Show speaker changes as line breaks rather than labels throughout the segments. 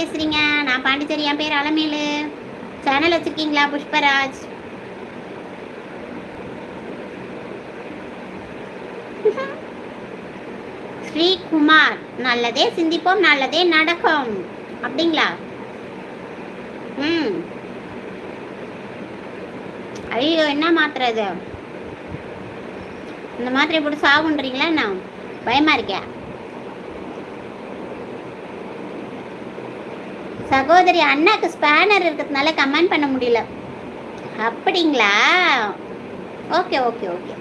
பேசுறீங்க? நான் பாண்டிச்சேரி, என் பேர் அலமேலு. சேனல் வச்சிருக்கீங்களா புஷ்பராஜ்? ஸ்ரீகுமார், நல்லதே சிந்திப்போம் நல்லதே நடக்கும் அப்படிங்களா? ம். ஐயோ, என்ன மாத்திரை இது? இந்த மாத்திரையை போட்டு சாவுன்றீங்களா என்ன? பயமா இருக்கேன். சகோதரி, அண்ணாக்கு ஸ்பேனர் இருக்கிறதுனால கமெண்ட் பண்ண முடியல. அப்படிங்களா? Okay okay okay.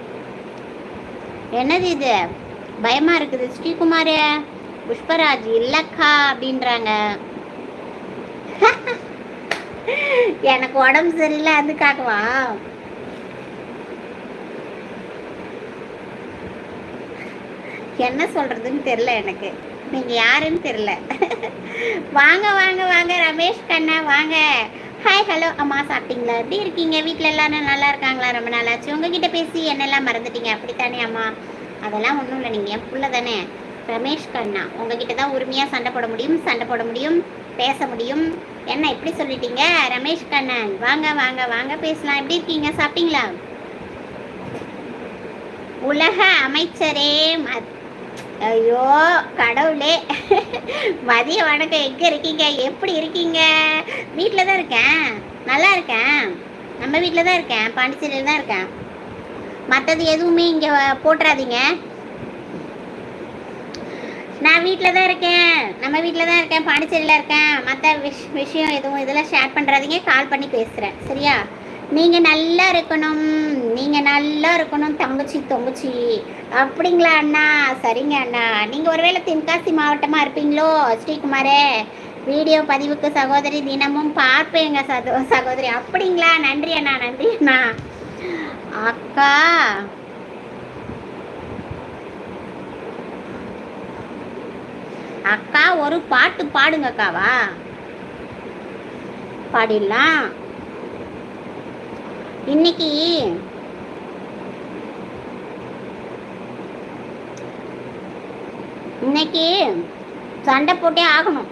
என்னது இது? பயமா இருக்குது. ஸ்ரீகுமார் புஷ்பராஜ் இல்லக்கா அப்படின்றாங்க. எனக்கு உடம்பு சரியில்லை அதுக்காகவா? என்ன சொல்றதுன்னு தெரியல எனக்கு. நீங்க யாருன்னு தெரியல. வாங்க வாங்க வாங்க ரமேஷ் கண்ணா வாங்க. ஹாய் ஹலோ அம்மா, சாப்பிட்டீங்களா? எப்படி இருக்கீங்க? வீட்டில் எல்லாரும் நல்லா இருக்காங்களா? ரொம்ப நாளாச்சு உங்ககிட்ட பேசி என்னெல்லாம் மறந்துட்டீங்க அப்படித்தானே அம்மா? அதெல்லாம் ஒன்றும் இல்லை, நீங்கள் என் புள்ள தானே ரமேஷ் கண்ணா. உங்ககிட்ட தான் உரிமையாக சண்டை போட முடியும் பேச முடியும். என்ன இப்படி சொல்லிட்டீங்க ரமேஷ் கண்ணன்? வாங்க வாங்க வாங்க பேசலாம். எப்படி இருக்கீங்க? சாப்பிட்டீங்களா? உலக அமைச்சரே, ஐயோ கடவுளே, மதிய வணக்கம். எங்க இருக்கீங்க? எப்படி இருக்கீங்க? வீட்டில் தான் இருக்கேன், நல்லா இருக்கேன். நம்ம வீட்டில் தான் இருக்கேன், பாண்டிச்சேரியில் தான் இருக்கேன். மற்றது எதுவுமே இங்கே போட்டுறாதீங்க. நான் வீட்டில் தான் இருக்கேன், நம்ம வீட்டில் தான் இருக்கேன், பாண்டிச்சேரியில் இருக்கேன். மற்ற விஷயம் எதுவும் இதெல்லாம் ஷேர் பண்ணுறாதீங்க. கால் பண்ணி பேசுகிறேன் சரியா? நீங்கள் நல்லா இருக்கணும், நீங்கள் நல்லா இருக்கணும் தங்கச்சி. அப்படிங்களா அண்ணா? சரிங்க அண்ணா. நீங்கள் ஒருவேளை தென்காசி மாவட்டமாக இருப்பீங்களோ ஸ்ரீகுமாரே? வீடியோ பதிவுக்கு சகோதரி தினமும் பார்ப்பேங்க சகோதரி. அப்படிங்களா? நன்றி அண்ணா, நன்றி அண்ணா. அக்கா அக்கா ஒரு பாட்டு பாடுங்க அக்காவா? பாடிடலாம். இன்னைக்கு சண்டை போட்டே ஆகணும்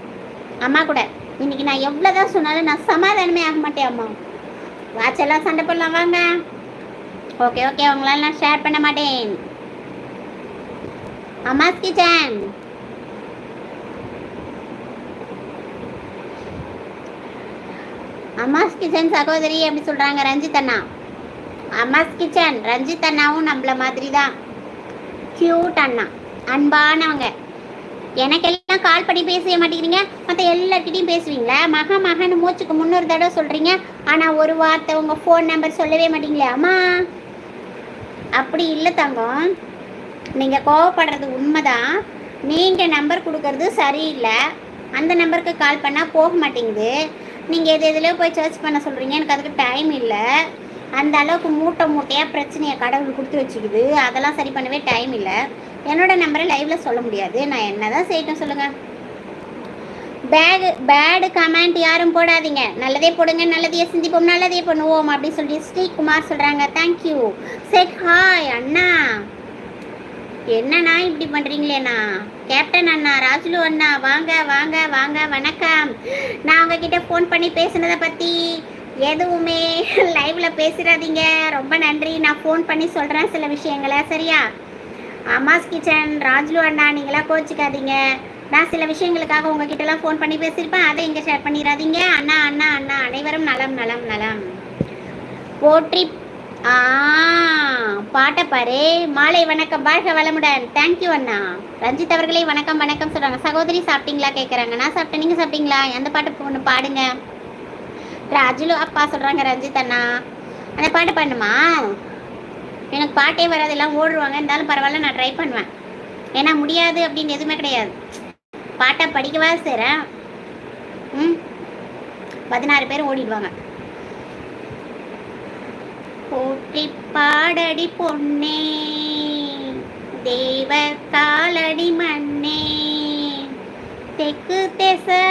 அம்மா கூட. இன்னைக்கு நான் எவ்வளவுதான் சொன்னாலும் நான் சமாதானமே ஆக மாட்டேன் அம்மா. வாட்செல்லாம் சண்டை போடலாம் வாங்க. ஓகே ஓகே, உங்களால நான் ஷேர் பண்ண மாட்டேன். அம்மாஸ் கிச்சன், அம்மாஸ் கிச்சன் சகோதரி எப்படி சொல்றாங்க ரஞ்சித் அண்ணா. அம்மாஸ் கிச்சன் ரஞ்சித் அண்ணாவும் நம்மள மாதிரி தான் கியூட் அண்ணா, அன்பானவங்க. எனக்கெல்லாம் கால் பண்ணி பேசவே மாட்டேங்கிறீங்க, மற்ற எல்லார்கிட்டையும் பேசுவீங்களா? மகன்னு மூச்சுக்கு 300 தடவை சொல்றீங்க, ஆனால் ஒரு வார்த்தை உங்கள் ஃபோன் நம்பர் சொல்லவே மாட்டீங்களே அம்மா. அப்படி இல்லை தங்கம், நீங்கள் கோவப்படுறது உண்மைதான். நீங்கள் நம்பர் கொடுக்கறது சரியில்லை. அந்த நம்பருக்கு கால் பண்ணால் போக மாட்டேங்குது. நீங்கள் எதுலையோ போய் சர்ச் பண்ண சொல்கிறீங்க, எனக்கு அதுக்கு டைம் இல்லை. அந்த அளவுக்கு மூட்டையாக பிரச்சனையை கடவுள் கொடுத்து வச்சுக்குது. அதெல்லாம் சரி பண்ணவே டைம் இல்லை. என்னோட நம்பரை லைவில் சொல்ல முடியாது. நான் என்ன தான் செய்யட்டும் சொல்லுங்கள்? பேடு கமெண்ட் யாரும் போடாதீங்க. நல்லதே போடுங்க, நல்லதையே சிந்திப்போம், நல்லதே பண்ணுவோம் அப்படி சொல்லி ஸ்ரீகுமார் சொல்கிறாங்க. தேங்க்யூ. செட் ஹாய் அண்ணா. என்னண்ணா இப்படி பண்ணுறீங்களேண்ணா? கேப்டன் அண்ணா, ராஜுலு அண்ணா, வாங்க வாங்க வாங்க வணக்கம். நான் உங்ககிட்ட ஃபோன் பண்ணி பேசுனதை பற்றி எதுவுமே லைவில் பேசிடாதீங்க. ரொம்ப நன்றி. நான் ஃபோன் பண்ணி சொல்கிறேன் சில விஷயங்களை சரியா? அம்மாஸ் கிச்சன் ராஜுலு அண்ணா, நீங்களாம் கோச்சிக்காதீங்க. நான் சில விஷயங்களுக்காக உங்ககிட்டலாம் ஃபோன் பண்ணி பேசியிருப்பேன், அதை இங்கே ஷேர் பண்ணிடாதீங்க. அண்ணா அண்ணா அண்ணா அனைவரும் நலம் நலம் நலம். போற்றி பாட்டை பாரு. மாலை வணக்கம், வாழ்க வளமுடன். தேங்க்யூ அண்ணா. ரஞ்சித் அவர்களே வணக்கம் வணக்கம் சொல்கிறாங்க. சகோதரி சாப்பிட்டீங்களா கேட்குறாங்க. நான் சாப்பிட்டேன், நீங்கள் சாப்பிட்டீங்களா? எந்த பாட்டு ஒன்று பாடுங்க. ராஜுலு அப்பா சொல்கிறாங்க. ரஞ்சித் அண்ணா, அந்த பாட்டு பண்ணுமா? எனக்கு பாட்டே வராது, எல்லாம் ஓடுவாங்க. இருந்தாலும் பரவாயில்ல, நான் ட்ரை பண்ணுவேன். ஏன்னா முடியாது அப்படின்னு எதுவுமே கிடையாது. பாட்டை படிக்கவா செய்கிறேன். 16 பேர் ஓடிடுவாங்க. போற்றி பாடடி பொன்னே, தேவ காலடி மண்ணே, தெற்கு திசை